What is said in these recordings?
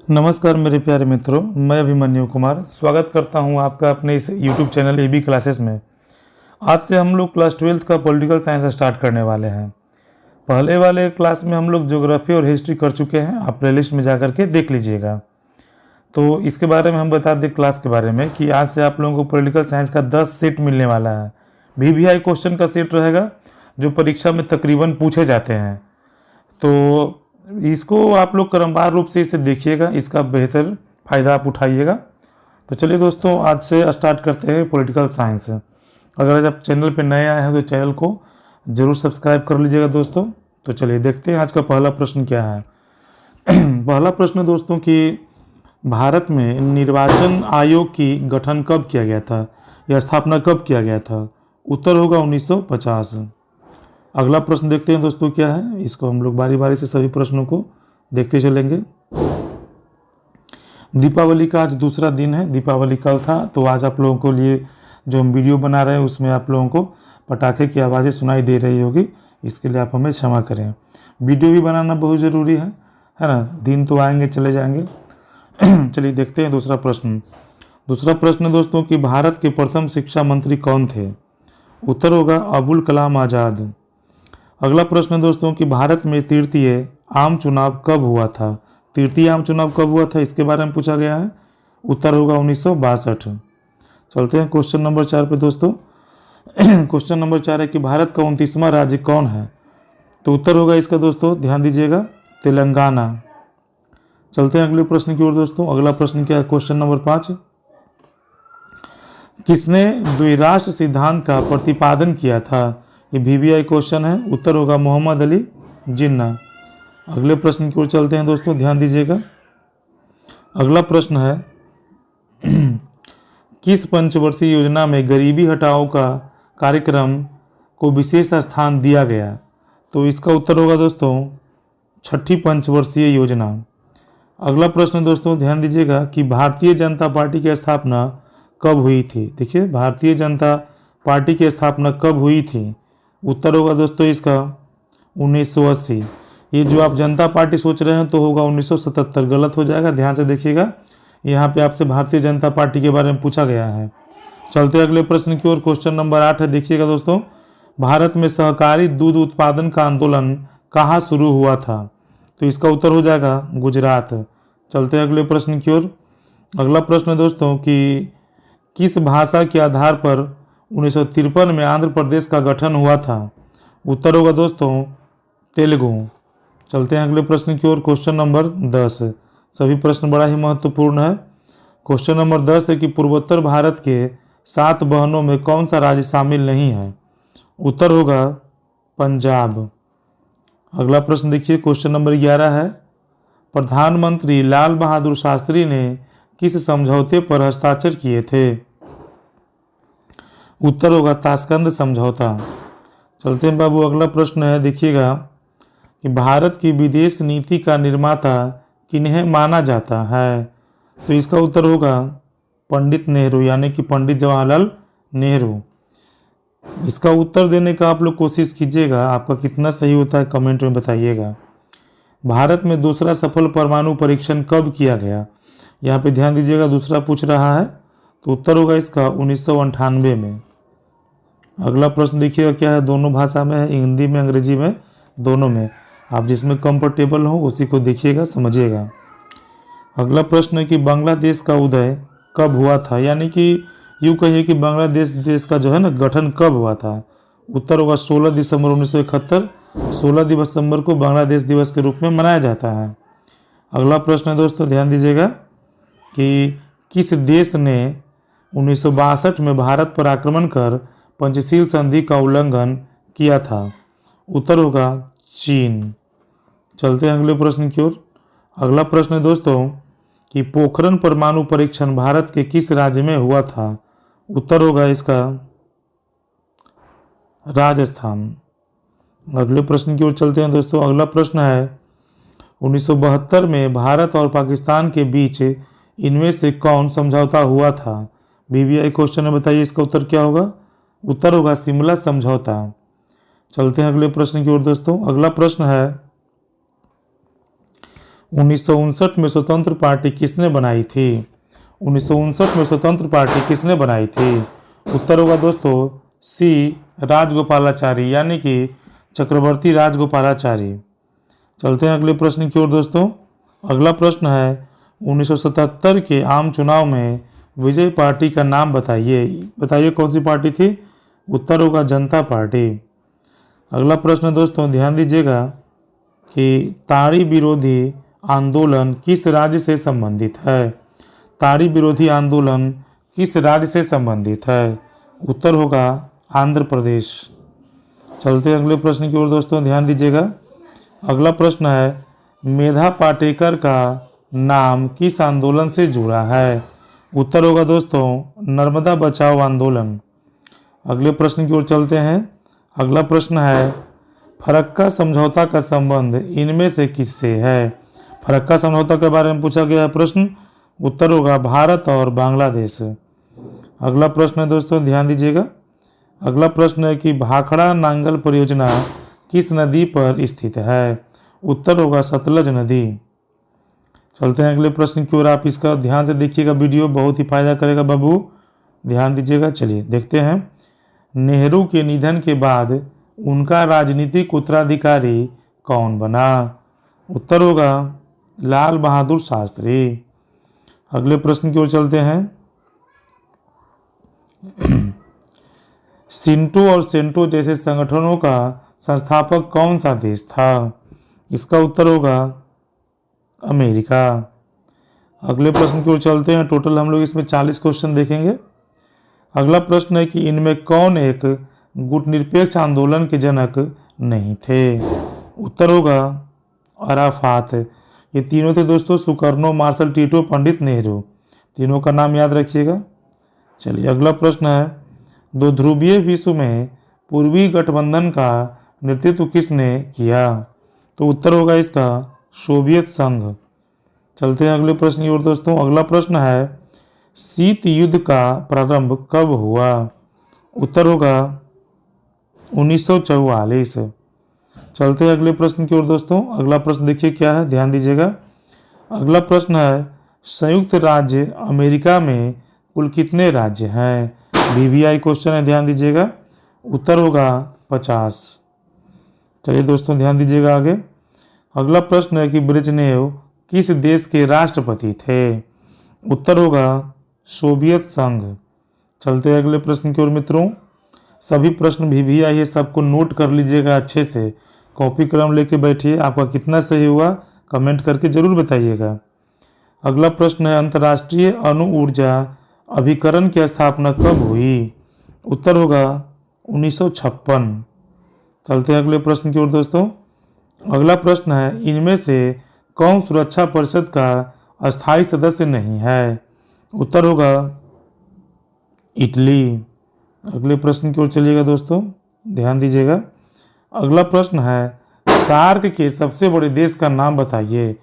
नमस्कार मेरे प्यारे मित्रों, मैं अभिमन्यु कुमार स्वागत करता हूं आपका अपने इस YouTube चैनल AB क्लासेस में। आज से हम लोग क्लास 12th का पॉलिटिकल साइंस स्टार्ट करने वाले हैं। पहले वाले क्लास में हम लोग ज्योग्राफी और हिस्ट्री कर चुके हैं, आप प्लेलिस्ट में जाकर के देख लीजिएगा। तो इसके बारे में हम बता दें क्लास के बारे में कि आज से आप लोगों को पॉलिटिकल साइंस का 10 सेट मिलने वाला है। VVI क्वेश्चन का सेट रहेगा जो परीक्षा में तकरीबन पूछे जाते हैं। तो इसको आप लोग क्रमवार रूप से इसे देखिएगा, इसका बेहतर फ़ायदा आप उठाइएगा। तो चलिए दोस्तों, आज से स्टार्ट करते हैं पॉलिटिकल साइंस। अगर आप चैनल पे नए आए हैं तो चैनल को ज़रूर सब्सक्राइब कर लीजिएगा दोस्तों। तो चलिए देखते हैं आज का पहला प्रश्न क्या है। पहला प्रश्न दोस्तों कि भारत में निर्वाचन आयोग की गठन कब किया गया था या स्थापना कब किया गया था? उत्तर होगा 1950। अगला प्रश्न देखते हैं दोस्तों क्या है, इसको हम लोग बारी बारी से सभी प्रश्नों को देखते चलेंगे। दीपावली का आज दूसरा दिन है, दीपावली कल था, तो आज आप लोगों को लिए जो हम वीडियो बना रहे हैं उसमें आप लोगों को पटाखे की आवाज़ें सुनाई दे रही होगी, इसके लिए आप हमें क्षमा करें। वीडियो भी बनाना बहुत ज़रूरी है ना, दिन तो आएंगे चले जाएंगे। चलिए देखते हैं दूसरा प्रश्न। दूसरा प्रश्न दोस्तों कि भारत के प्रथम शिक्षा मंत्री कौन थे? उत्तर होगा अबुल कलाम आज़ाद। अगला प्रश्न दोस्तों कि भारत में तृतीय आम चुनाव कब हुआ था? तृतीय आम चुनाव कब हुआ था, इसके बारे में पूछा गया है। उत्तर होगा 1962। चलते हैं क्वेश्चन नंबर 4 पे दोस्तों। क्वेश्चन नंबर 4 है कि भारत का 29वां राज्य कौन है? तो उत्तर होगा इसका दोस्तों, ध्यान दीजिएगा, तेलंगाना। चलते हैं अगले प्रश्न की ओर दोस्तों। अगला प्रश्न क्या है, क्वेश्चन नंबर 5। किसने द्विराष्ट्र सिद्धांत का प्रतिपादन किया था? ये VVI क्वेश्चन है। उत्तर होगा मोहम्मद अली जिन्ना। अगले प्रश्न की ओर चलते हैं दोस्तों, ध्यान दीजिएगा। अगला प्रश्न है किस पंचवर्षीय योजना में गरीबी हटाओ का कार्यक्रम को विशेष स्थान दिया गया? तो इसका उत्तर होगा दोस्तों छठी पंचवर्षीय योजना। अगला प्रश्न दोस्तों ध्यान दीजिएगा कि भारतीय जनता पार्टी की स्थापना कब हुई थी? देखिए, भारतीय जनता पार्टी की स्थापना कब हुई थी? उत्तर होगा दोस्तों इसका 1980। ये जो आप जनता पार्टी सोच रहे हैं तो होगा 1977, गलत हो जाएगा, ध्यान से देखिएगा। यहाँ पे आपसे भारतीय जनता पार्टी के बारे में पूछा गया है। चलते अगले प्रश्न की ओर। क्वेश्चन नंबर 8 है, देखिएगा दोस्तों। भारत में सहकारी दूध उत्पादन का आंदोलन कहाँ शुरू हुआ था? तो इसका उत्तर हो जाएगा गुजरात। चलते अगले प्रश्न की ओर। अगला प्रश्न दोस्तों कि किस भाषा के आधार पर 1953 में आंध्र प्रदेश का गठन हुआ था? उत्तर होगा दोस्तों तेलुगु। चलते हैं अगले प्रश्न की ओर। Question number 10। सभी प्रश्न बड़ा ही महत्वपूर्ण है। क्वेश्चन नंबर 10 है कि पूर्वोत्तर भारत के 7 बहनों में कौन सा राज्य शामिल नहीं है? उत्तर होगा पंजाब। अगला प्रश्न देखिए, क्वेश्चन नंबर 11 है। प्रधानमंत्री लाल बहादुर शास्त्री ने किस समझौते पर हस्ताक्षर किए थे? उत्तर होगा ताशकंद समझौता। चलते हैं बाबू, अगला प्रश्न है, देखिएगा कि भारत की विदेश नीति का निर्माता किन्हें माना जाता है? तो इसका उत्तर होगा पंडित नेहरू, यानी कि पंडित जवाहरलाल नेहरू। इसका उत्तर देने का आप लोग कोशिश कीजिएगा, आपका कितना सही होता है कमेंट में बताइएगा। भारत में दूसरा सफल परमाणु परीक्षण कब किया गया? यहाँ पे ध्यान दीजिएगा, दूसरा पूछ रहा है, तो उत्तर होगा इसका 1998 में। अगला प्रश्न देखिएगा क्या है, दोनों भाषा में है, हिंदी में अंग्रेजी में, दोनों में। आप जिसमें कंफर्टेबल हो उसी को देखिएगा, समझिएगा। अगला प्रश्न है कि बांग्लादेश का उदय कब हुआ था? यानी कि यूँ कहिए कि बांग्लादेश देश का जो है ना गठन कब हुआ था? उत्तर होगा 16 दिसंबर 1971। 16 दिसंबर को बांग्लादेश दिवस के रूप में मनाया जाता है। अगला प्रश्न है दोस्तों, ध्यान दीजिएगा कि किस देश ने 1962 में भारत पर आक्रमण कर पंचशील संधि का उल्लंघन किया था? उत्तर होगा चीन। चलते हैं अगले प्रश्न की ओर। अगला प्रश्न है दोस्तों कि पोखरण परमाणु परीक्षण भारत के किस राज्य में हुआ था? उत्तर होगा इसका राजस्थान। अगले प्रश्न की ओर चलते हैं दोस्तों। अगला प्रश्न है 1972 में भारत और पाकिस्तान के बीच इनमें से कौन समझौता हुआ था? VVI क्वेश्चन है, बताइए इसका उत्तर क्या होगा? उत्तर होगा शिमला समझौता। चलते हैं अगले प्रश्न की ओर दोस्तों। अगला प्रश्न है 1959 में स्वतंत्र पार्टी किसने बनाई थी? 1959 में स्वतंत्र पार्टी किसने बनाई थी? उत्तर होगा दोस्तों सी राजगोपालाचारी, यानी कि चक्रवर्ती राजगोपालाचारी। चलते हैं अगले प्रश्न की ओर दोस्तों। अगला प्रश्न है 1977 के आम चुनाव में विजय पार्टी का नाम बताइए। बताइए कौन सी पार्टी थी? उत्तर होगा जनता पार्टी। अगला प्रश्न दोस्तों ध्यान दीजिएगा कि ताड़ी विरोधी आंदोलन किस राज्य से संबंधित है? ताड़ी विरोधी आंदोलन किस राज्य से संबंधित है? उत्तर होगा आंध्र प्रदेश। चलते अगले प्रश्न की ओर दोस्तों, ध्यान दीजिएगा। अगला प्रश्न है मेधा पाटेकर का नाम किस आंदोलन से जुड़ा है? उत्तर होगा दोस्तों नर्मदा बचाओ आंदोलन। अगले प्रश्न की ओर चलते हैं। अगला प्रश्न है फरक्का समझौता का संबंध इनमें से किससे है? फरक्का समझौता के बारे में पूछा गया है प्रश्न। उत्तर होगा भारत और बांग्लादेश। अगला प्रश्न है दोस्तों, ध्यान दीजिएगा। अगला प्रश्न है कि भाखड़ा नांगल परियोजना किस नदी पर स्थित है? उत्तर होगा सतलज नदी। चलते हैं अगले प्रश्न की ओर। आप इसका ध्यान से देखिएगा, वीडियो बहुत ही फायदा करेगा बाबू, ध्यान दीजिएगा। चलिए देखते हैं। नेहरू के निधन के बाद उनका राजनीतिक उत्तराधिकारी कौन बना? उत्तर होगा लाल बहादुर शास्त्री। अगले प्रश्न की ओर चलते हैं। सिंटो और सेंटो जैसे संगठनों का संस्थापक कौन सा देश था? इसका उत्तर होगा अमेरिका। अगले प्रश्न की ओर चलते हैं। टोटल हम लोग इसमें 40 क्वेश्चन देखेंगे। अगला प्रश्न है कि इनमें कौन एक गुटनिरपेक्ष आंदोलन के जनक नहीं थे? उत्तर होगा अराफात। ये तीनों थे दोस्तों, Sukarno, Marshal Tito, Pandit Nehru. तीनों का नाम याद रखिएगा। चलिए अगला प्रश्न है दो ध्रुवीय विश्व में पूर्वी गठबंधन का नेतृत्व किसने किया? तो उत्तर होगा इसका सोवियत संघ। चलते हैं अगले प्रश्न की ओर दोस्तों। अगला प्रश्न है शीत युद्ध का प्रारंभ कब हुआ? उत्तर होगा 1944। चलते हैं अगले प्रश्न की ओर दोस्तों। अगला प्रश्न देखिए क्या है, ध्यान दीजिएगा। अगला प्रश्न है संयुक्त राज्य अमेरिका में कुल कितने राज्य हैं? वीवीआई क्वेश्चन है, ध्यान दीजिएगा। उत्तर होगा 50। चलिए दोस्तों ध्यान दीजिएगा आगे। अगला प्रश्न है कि ब्रेजनेव किस देश के राष्ट्रपति थे? उत्तर होगा सोवियत संघ। चलते हैं अगले प्रश्न की ओर मित्रों। सभी प्रश्न वीवीआई है, सबको नोट कर लीजिएगा अच्छे से, कॉपी कलम लेके बैठिए। आपका कितना सही हुआ कमेंट करके जरूर बताइएगा। अगला प्रश्न है अंतर्राष्ट्रीय अणु ऊर्जा अभिकरण की स्थापना कब हुई? उत्तर होगा 1956। चलते हैं अगले प्रश्न की ओर दोस्तों। अगला प्रश्न है इनमें से कौन सुरक्षा परिषद का अस्थायी सदस्य नहीं है? उत्तर होगा इटली। अगले प्रश्न की ओर चलिएगा दोस्तों, ध्यान दीजिएगा। अगला प्रश्न है सार्क के सबसे बड़े देश का नाम बताइए।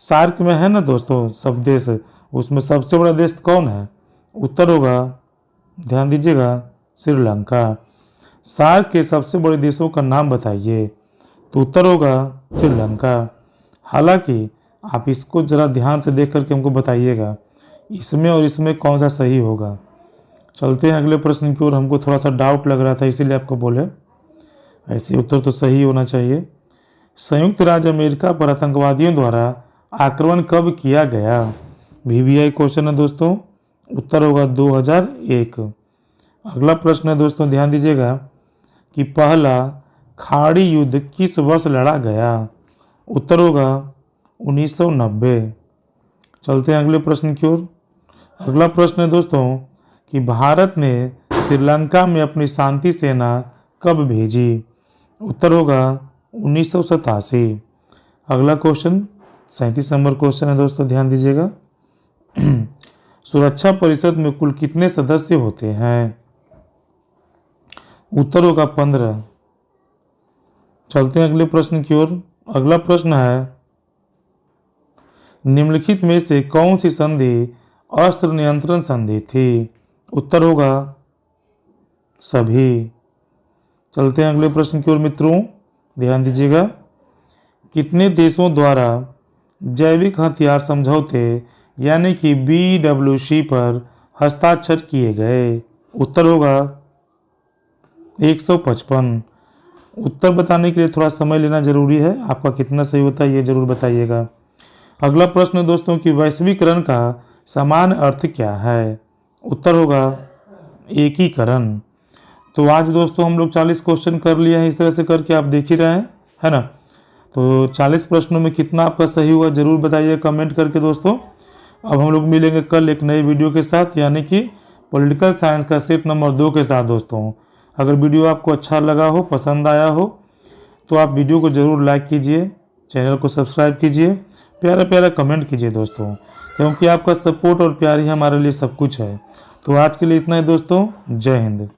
सार्क में है ना दोस्तों सब देश, उसमें सबसे बड़ा देश कौन है? उत्तर होगा, ध्यान दीजिएगा, श्रीलंका। सार्क के सबसे बड़े देशों का नाम बताइए। तो उत्तर होगा श्रीलंका। हालांकि आप इसको जरा ध्यान से देख करके हमको बताइएगा इसमें और इसमें कौन सा सही होगा। चलते हैं अगले प्रश्न की ओर। हमको थोड़ा सा डाउट लग रहा था इसीलिए आपको बोले, ऐसे उत्तर तो सही होना चाहिए। संयुक्त राज्य अमेरिका पर आतंकवादियों द्वारा आक्रमण कब किया गया? वीवीआई क्वेश्चन है दोस्तों। उत्तर होगा 2001। अगला प्रश्न है दोस्तों, ध्यान दीजिएगा कि पहला खाड़ी युद्ध किस वर्ष लड़ा गया? उत्तर होगा 1990। चलते हैं अगले प्रश्न की ओर। अगला प्रश्न है दोस्तों कि भारत ने श्रीलंका में अपनी शांति सेना कब भेजी? उत्तर होगा 1987। अगला क्वेश्चन 37 नंबर क्वेश्चन है दोस्तों, ध्यान दीजिएगा। सुरक्षा परिषद में कुल कितने सदस्य होते हैं? उत्तर होगा 15। चलते हैं अगले प्रश्न की ओर। अगला प्रश्न है निम्नलिखित में से कौन सी संधि अस्त्र नियंत्रण संधि थी? उत्तर होगा सभी। चलते हैं अगले प्रश्न की ओर मित्रों, ध्यान दीजिएगा। कितने देशों द्वारा जैविक हथियार समझौते यानी कि BWC पर हस्ताक्षर किए गए? उत्तर होगा 155। उत्तर बताने के लिए थोड़ा समय लेना जरूरी है, आपका कितना सही होता है ये जरूर बताइएगा। अगला प्रश्न है दोस्तों कि वैश्वीकरण का समान अर्थ क्या है? उत्तर होगा एकीकरण। तो आज दोस्तों हम लोग 40 क्वेश्चन कर लिए हैं, इस तरह से करके आप देख ही रहे हैं, है ना। तो 40 प्रश्नों में कितना आपका सही हुआ जरूर बताइए कमेंट करके दोस्तों। अब हम लोग मिलेंगे कल एक नए वीडियो के साथ, यानी कि पॉलिटिकल साइंस का सेट नंबर 2 के साथ दोस्तों। अगर वीडियो आपको अच्छा लगा हो, पसंद आया हो, तो आप वीडियो को ज़रूर लाइक कीजिए, चैनल को सब्सक्राइब कीजिए, प्यारा प्यारा कमेंट कीजिए दोस्तों, क्योंकि आपका सपोर्ट और प्यार ही हमारे लिए सब कुछ है। तो आज के लिए इतना ही दोस्तों, जय हिंद।